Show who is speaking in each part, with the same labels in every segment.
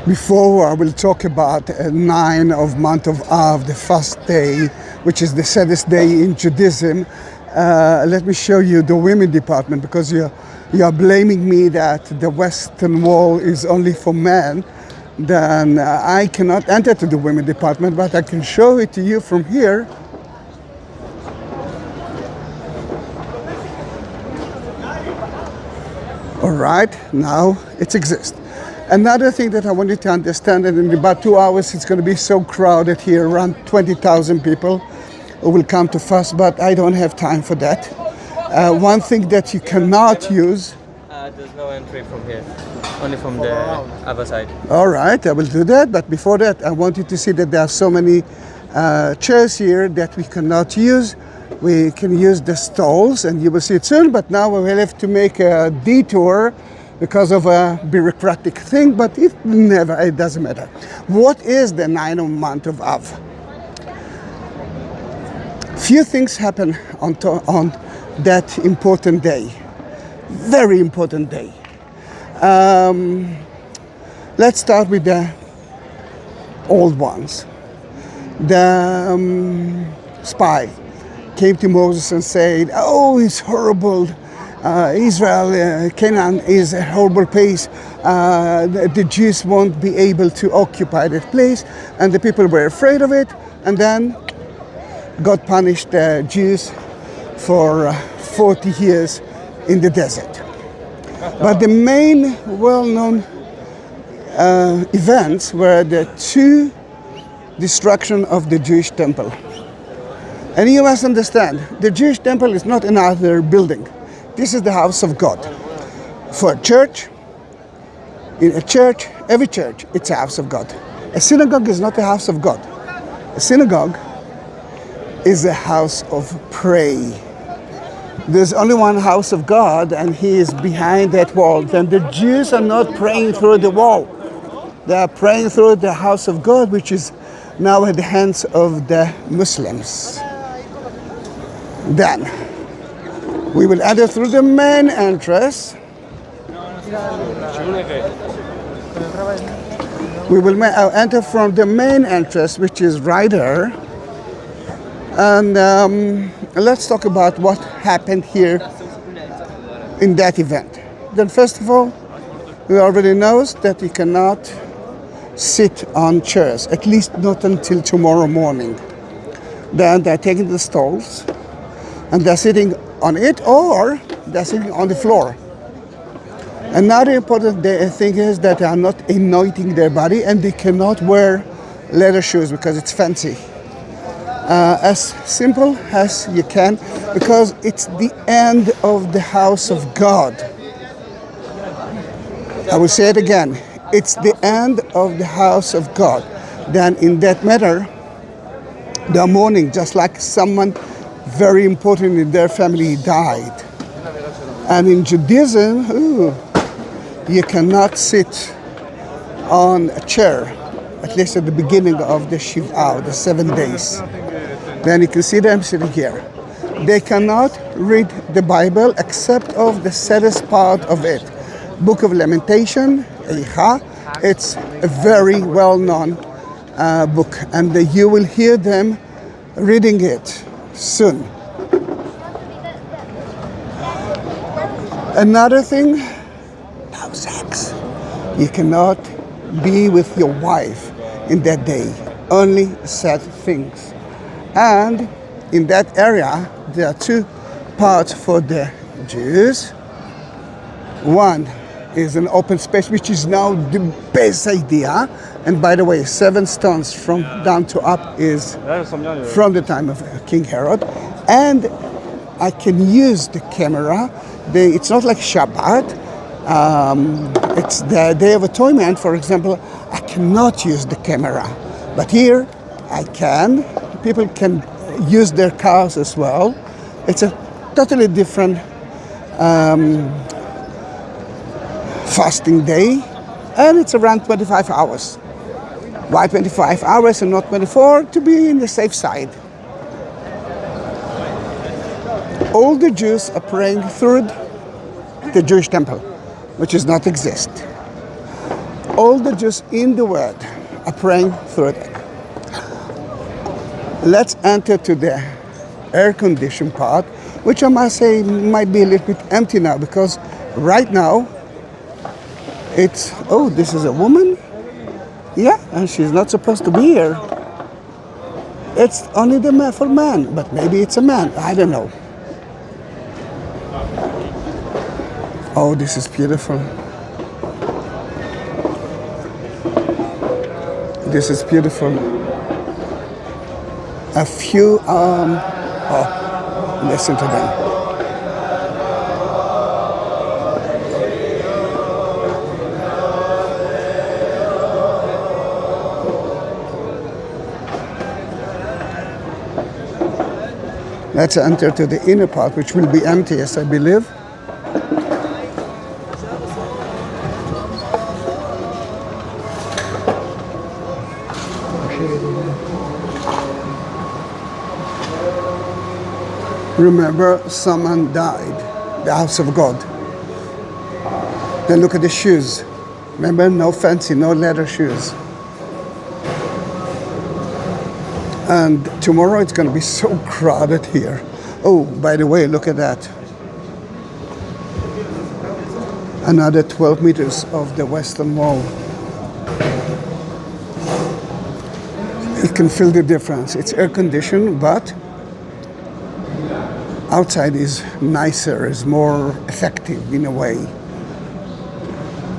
Speaker 1: Before I will talk about 9 of month of Av, the fast day, which is the saddest day in Judaism. Let me show you the women department, because you are blaming me that the Western Wall is only for men. Then I cannot enter to the women department, but I can show it to you from here. All right, now it exists. Another thing that I want you to understand, that in about 2 hours it's going to be so crowded here, around 20,000 people who will come to fast, but I don't have time for that. One thing that you cannot use...
Speaker 2: there's no entry from here, only from the other side.
Speaker 1: All right, I will do that, but before that I want you to see that there are so many chairs here that we cannot use. We can use the stalls, and you will see it soon, but now we will have to make a detour because of a bureaucratic thing, but it doesn't matter. What is the 9th month of Av? Few things happen on that important day, very important day. Let's start with the old ones. The spy came to Moses and said, "Oh, it's horrible. Israel, Canaan is a horrible place. The Jews won't be able to occupy that place." And the people were afraid of it. And then God punished the Jews for 40 years in the desert. But the main well-known events were the 2 destruction of the Jewish temple. And you must understand, the Jewish temple is not another building. This is the house of God. For a church, in a church, every church, it's a house of God. A synagogue is not a house of God. A synagogue is a house of prayer. There's only one house of God, and he is behind that wall. Then the Jews are not praying through the wall. They are praying through the house of God, which is now at the hands of the Muslims. Then we will enter through the main entrance. We will enter from the main entrance, which is right there. And let's talk about what happened here in that event. Then first of all, we already know that we cannot sit on chairs, at least not until tomorrow morning. Then they're taking the stalls and they're sitting on it, or they're sitting on the floor. Another important thing is that they are not anointing their body, and they cannot wear leather shoes because it's fancy. As simple as you can, because it's the end of the house of God. I will say it again. It's the end of the house of God. Then in that matter, they are mourning, just like someone very important in their family died. And in Judaism, you cannot sit on a chair, at least at the beginning of the Shiv'ah, the 7 days. Then you can see them sitting here. They cannot read the Bible except of the saddest part of it. Book of Lamentations, it's a very well-known book, and you will hear them reading it soon. Another thing, no sex. You cannot be with your wife in that day. Only sad things. And in that area, there are 2 parts for the Jews. One is an open space, which is now the best idea. And by the way, 7 stones from down to up is from the time of King Herod. And I can use the camera. It's not like Shabbat. It's the Day of Atonement, for example. I cannot use the camera. But here, I can. People can use their cars as well. It's a totally different fasting day, and it's around 25 hours. Why 25 hours and not 24? To be in the safe side. All the Jews are praying through the Jewish temple, which does not exist. All the Jews in the world are praying through it. Let's enter to the air-conditioned part, which I must say might be a little bit empty now, because right now it's, oh, this is a woman? Yeah, and she's not supposed to be here. It's only the man for man, but maybe it's a man, I don't know. Oh, this is beautiful. This is beautiful. A few, listen to them. Let's enter to the inner part, which will be empty, yes, I believe. Remember, someone died, the house of God. Then look at the shoes. Remember, no fancy, no leather shoes. And tomorrow it's going to be so crowded here. Oh, by the way, look at that. Another 12 meters of the Western Wall. You can feel the difference. It's air conditioned, but outside is nicer, is more effective in a way.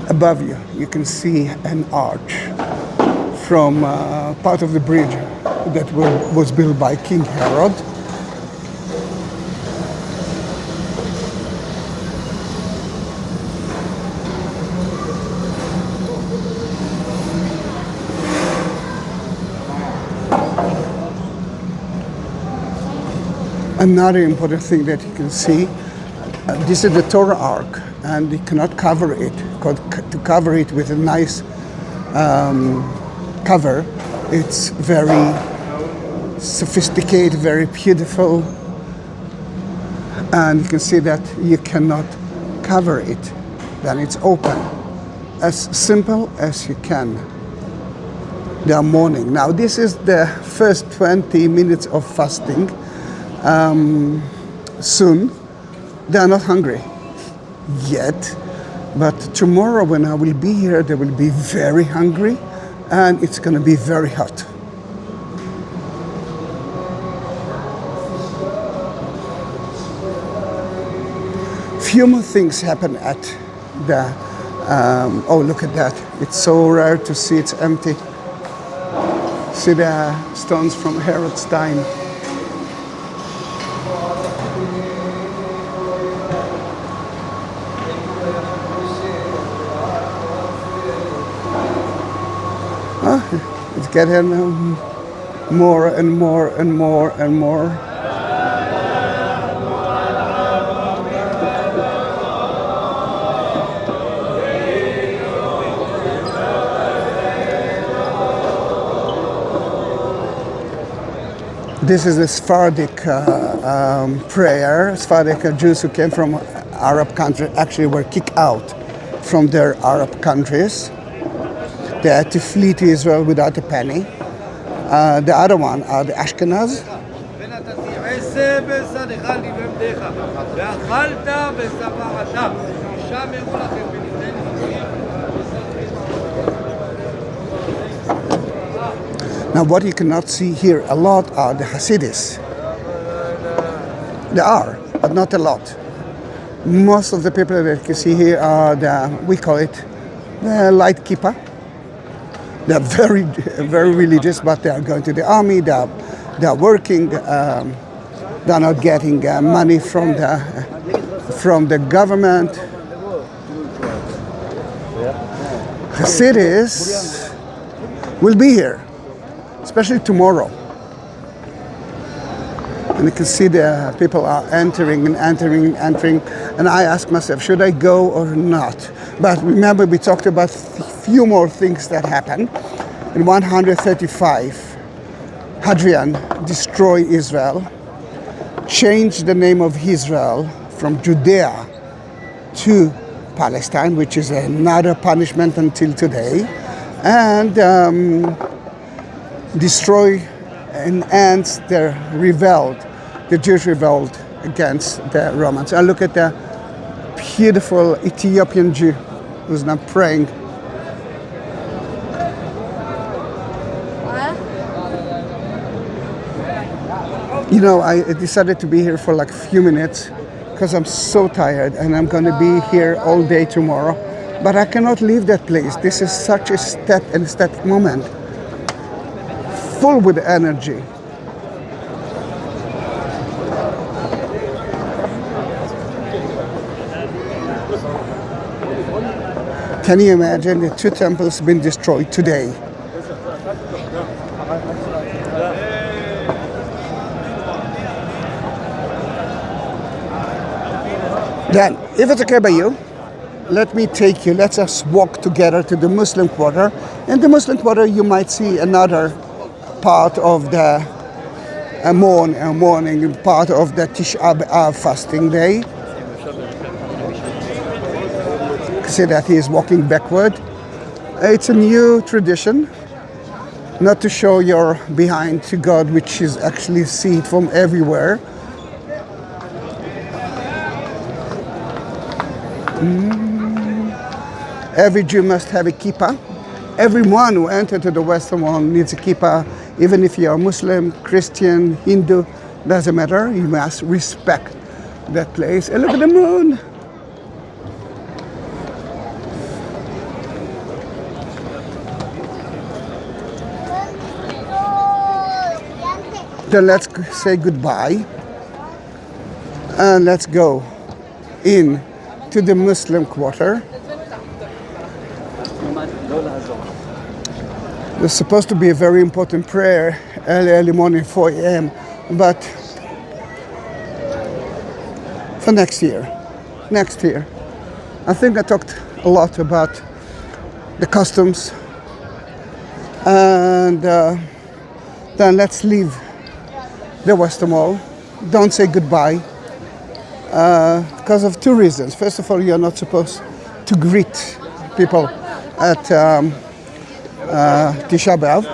Speaker 1: Above you, you can see an arch from part of the bridge that was built by King Herod. Another important thing that you can see, this is the Torah Ark, and you cannot cover it. To cover it with a nice cover, it's very sophisticated, very beautiful, and you can see that you cannot cover it. Then it's open, as simple as you can. They are mourning. Now this is the first 20 minutes of fasting. Soon, they are not hungry yet, but tomorrow when I will be here, they will be very hungry, and it's going to be very hot. Few more things happen at the, oh, look at that. It's so rare to see it's empty. See the stones from Herod's time. It's getting more and more and more and more. This is the Sephardic prayer. Sephardic Jews who came from Arab countries actually were kicked out from their Arab countries. They had to flee to Israel without a penny. The other one are the Ashkenaz. Now what you cannot see here a lot are the Hasidis. There are, but not a lot. Most of the people that you see here are the, we call it the light kippah. They're very, very religious, but they are going to the army, they are working, they're not getting money from the government. Hasidis will be here, especially tomorrow. And you can see the people are entering and entering and entering. And I ask myself, should I go or not? But remember, we talked about few more things that happened. In 135, Hadrian destroyed Israel, changed the name of Israel from Judea to Palestine, which is another punishment until today, and destroy and ends the Jewish revolt against the Romans. And look at the beautiful Ethiopian Jew who's now praying. You know, I decided to be here for like a few minutes because I'm so tired and I'm going to be here all day tomorrow. But I cannot leave that place. This is such a ecstatic moment, full with energy. Can you imagine the two temples being destroyed today? Then, if it's okay by you, let me take you, let us walk together to the Muslim quarter. In the Muslim quarter, you might see another part of the mourning, part of the Tisha B'Av fasting day. See that he is walking backward. It's a new tradition, not to show your behind to God, which is actually seen from everywhere. Every Jew must have a kippah. Everyone who enters to the Western Wall needs a kippah, even if you are Muslim, Christian, Hindu, doesn't matter. You must respect that place. And look at the moon. Then let's say goodbye and let's go in to the Muslim quarter. There's supposed to be a very important prayer early morning, 4 a.m., but for next year. I think I talked a lot about the customs, and then let's leave the Western Wall. Don't say goodbye because of two reasons. First of all, you're not supposed to greet people at Tisha B'Av,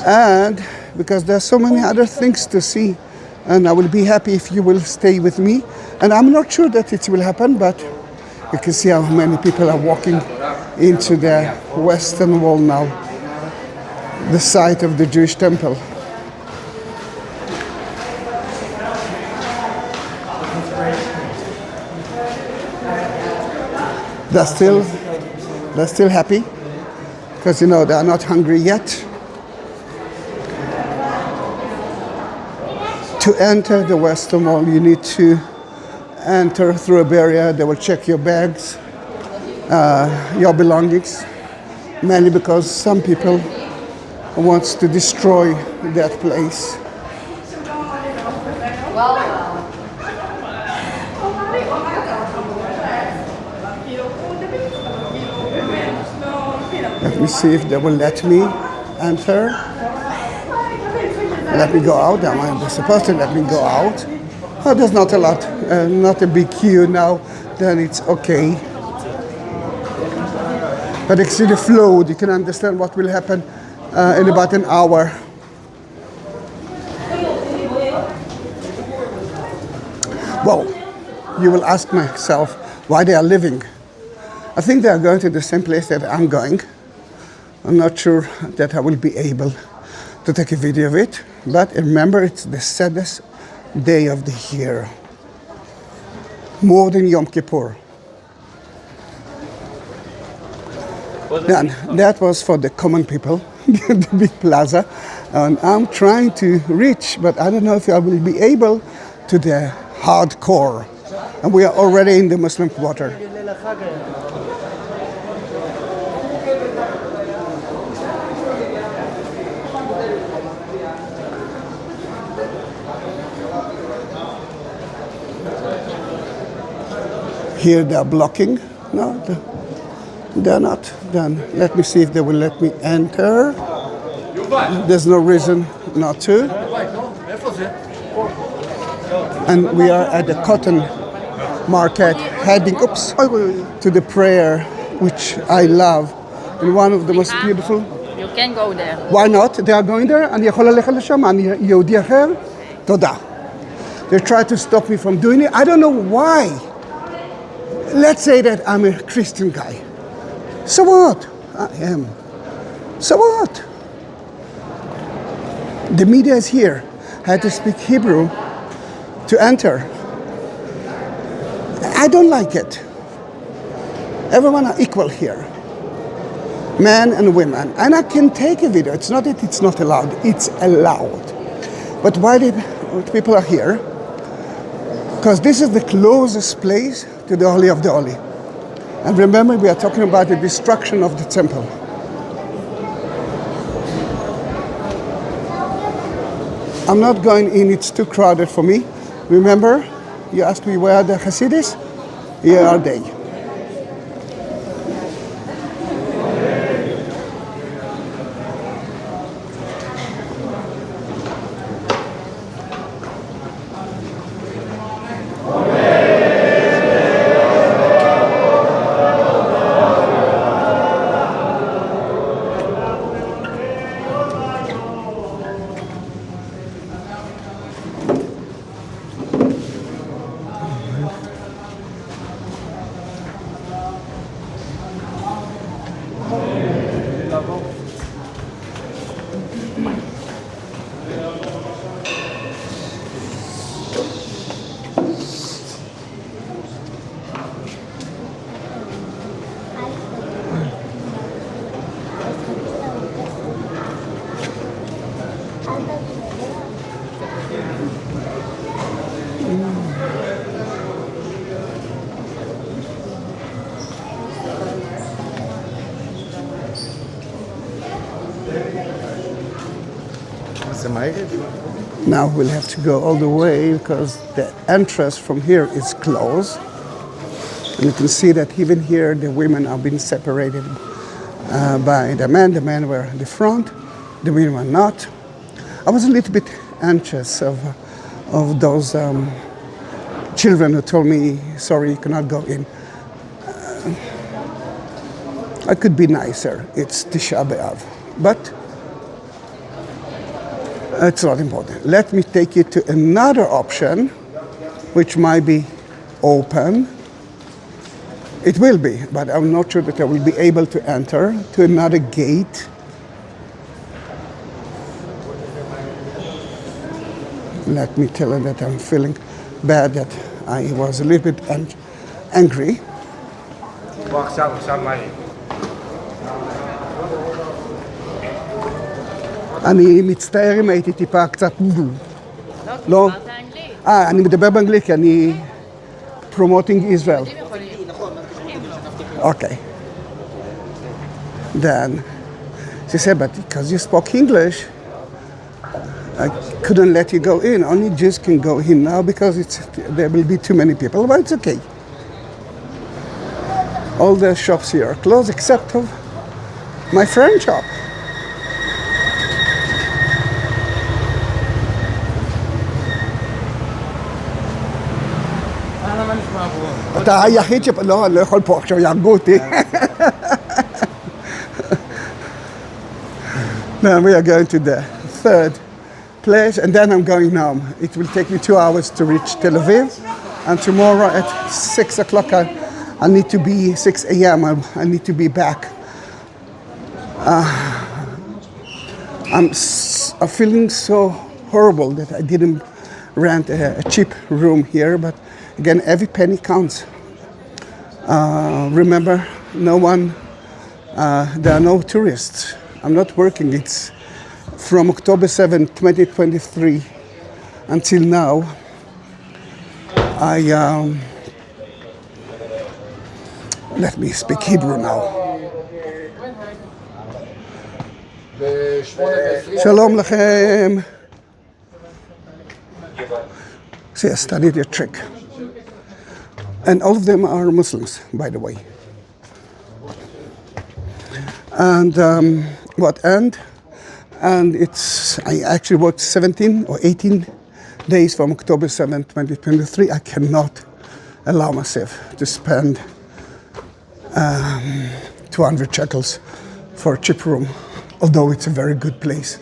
Speaker 1: and because there's so many other things to see, and I will be happy if you will stay with me. And I'm not sure that it will happen, but you can see how many people are walking into the Western Wall now, the site of the Jewish temple. They're still happy because, you know, they are not hungry yet. To enter the Western Wall, you need to enter through a barrier. They will check your bags, your belongings, mainly because some people want to destroy that place. Let me see if they will let me enter. Let me go out. They're supposed to let me go out. Oh, there's not a lot, not a big queue now. Then it's okay. But you can see the flow. You can understand what will happen in about an hour. Well, you will ask myself why they are leaving. I think they are going to the same place that I'm going. I'm not sure that I will be able to take a video of it, but remember, it's the saddest day of the year, more than Yom Kippur. Then that was for the common people, the big plaza, and I'm trying to reach, but I don't know if I will be able to the hardcore, and we are already in the Muslim quarter. Here they are blocking. No, they're not. Then let me see if they will let me enter. There's no reason not to. And we are at the cotton market, heading to the prayer, which I love, and one of the most beautiful.
Speaker 3: You can go there.
Speaker 1: Why not? They are going there, אני יכול ללכת לשם, אני יהודי אחר? תודה. They try to stop me from doing it. I don't know why. Let's say that I'm a Christian guy. So what? I am. So what? The media is here. I had to speak Hebrew to enter. I don't like it. Everyone are equal here. Men and women. And I can take a video. It's not that it's not allowed. It's allowed. But why did people are here? Because this is the closest place to the Holy of the Holy. And remember, we are talking about the destruction of the temple. I'm not going in, it's too crowded for me. Remember, you asked me where are the Hasidis? Here are they. Now we'll have to go all the way because the entrance from here is closed. And you can see that even here the women are being separated by the men. The men were in the front, the women were not. I was a little bit anxious of those children who told me, sorry, you cannot go in. I could be nicer. It's Tisha B'Av. But it's not important. Let me take you to another option, which might be open. It will be, but I'm not sure that I will be able to enter to another gate. Let me tell you that I'm feeling bad, that I was a little bit angry. אני מצטער אם הייתי טיפה קצת... לא? אני מדבר באנגלית כי אני... promoting Israel. Okay. Then she said, but because you spoke English, I couldn't let you go in. Only Jews can go in now because there will be too many people, but it's okay. All the shops here are closed except of my friend's shop. אתה היחיד לא, אני לא יכול פה עכשיו, יהרגו אותי. Now we are going to the third place and then I'm going home. It will take me 2 hours to reach Tel Aviv and tomorrow at 6 o'clock I need to be, 6 a.m. I need to be back. I'm feeling so horrible that I didn't rent a cheap room here, but again, every penny counts. Remember, no one, there are no tourists. I'm not working. It's from October 7, 2023 until now. Let me speak Hebrew now. Shalom lachem. See, I studied your trick. And all of them are Muslims, by the way. And I actually worked 17 or 18 days from October 7, 2023. I cannot allow myself to spend 200 shekels for a cheap room, although it's a very good place.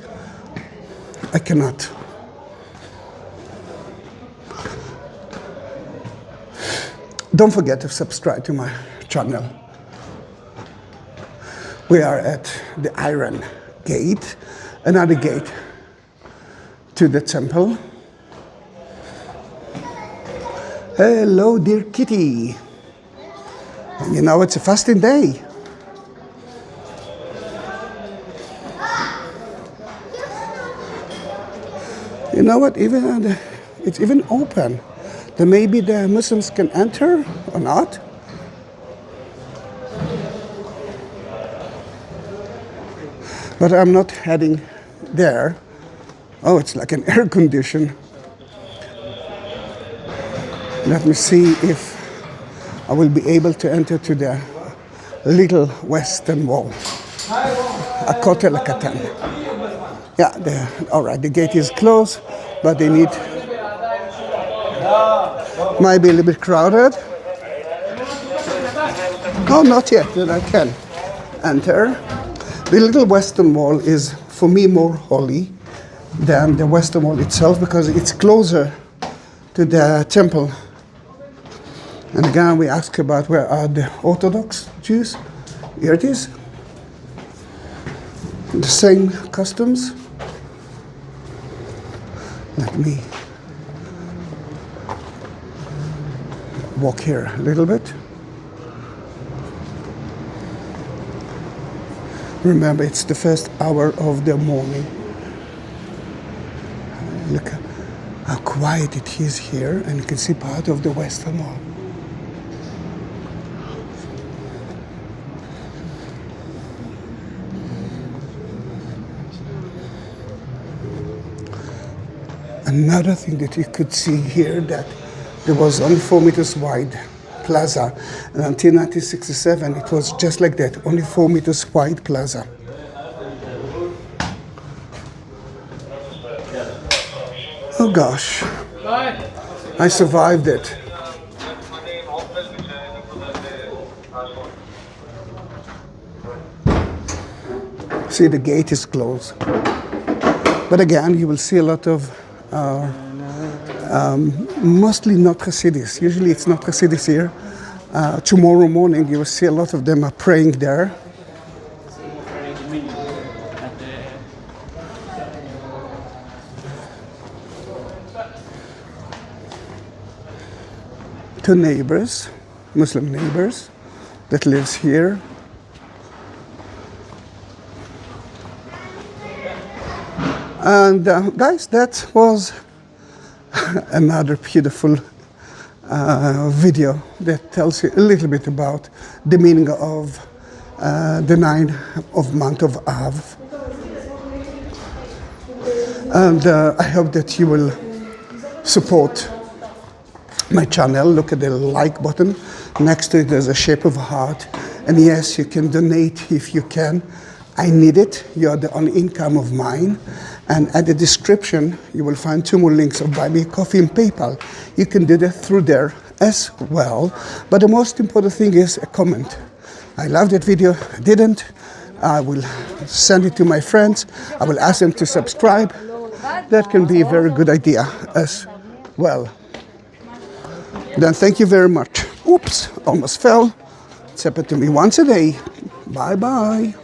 Speaker 1: I cannot. Don't forget to subscribe to my channel. We are at the Iron Gate, another gate to the temple. Hello, dear kitty. You know, it's a fasting day. You know what? It's even open. Then maybe the Muslims can enter or not. But I'm not heading there. Oh, it's like an air condition. Let me see if I will be able to enter to the little Western Wall. Akotel Katan. Yeah, all right, the gate is closed, but they need, might be a little bit crowded. Oh, not yet, then I can enter. The little Western Wall is, for me, more holy than the Western Wall itself because it's closer to the temple. And again, we ask about where are the Orthodox Jews. Here it is. The same customs. Let me walk here a little bit. Remember, it's the first hour of the morning. Look how quiet it is here, and you can see part of the Western Wall. Another thing that you could see here, that there was only 4 meters wide plaza, and until 1967 it was just like that, only 4 meters wide plaza. Oh gosh, I survived it. See, the gate is closed, but again you will see a lot of mostly not Hasidis. Usually it's not Hasidis here. Tomorrow morning you will see a lot of them are praying there. Two neighbors, Muslim neighbors that lives here. And guys, that was another beautiful video that tells you a little bit about the meaning of the 9th month of Av. And I hope that you will support my channel. Look at the like button. Next to it there's a shape of a heart. And yes, you can donate if you can. I need it. You are the only income of mine. And at the description, you will find 2 more links of Buy Me a Coffee and PayPal. You can do that through there as well. But the most important thing is a comment. I loved that video. I didn't. I will send it to my friends. I will ask them to subscribe. That can be a very good idea as well. Then thank you very much. Oops, almost fell. It's happened to me once a day. Bye-bye.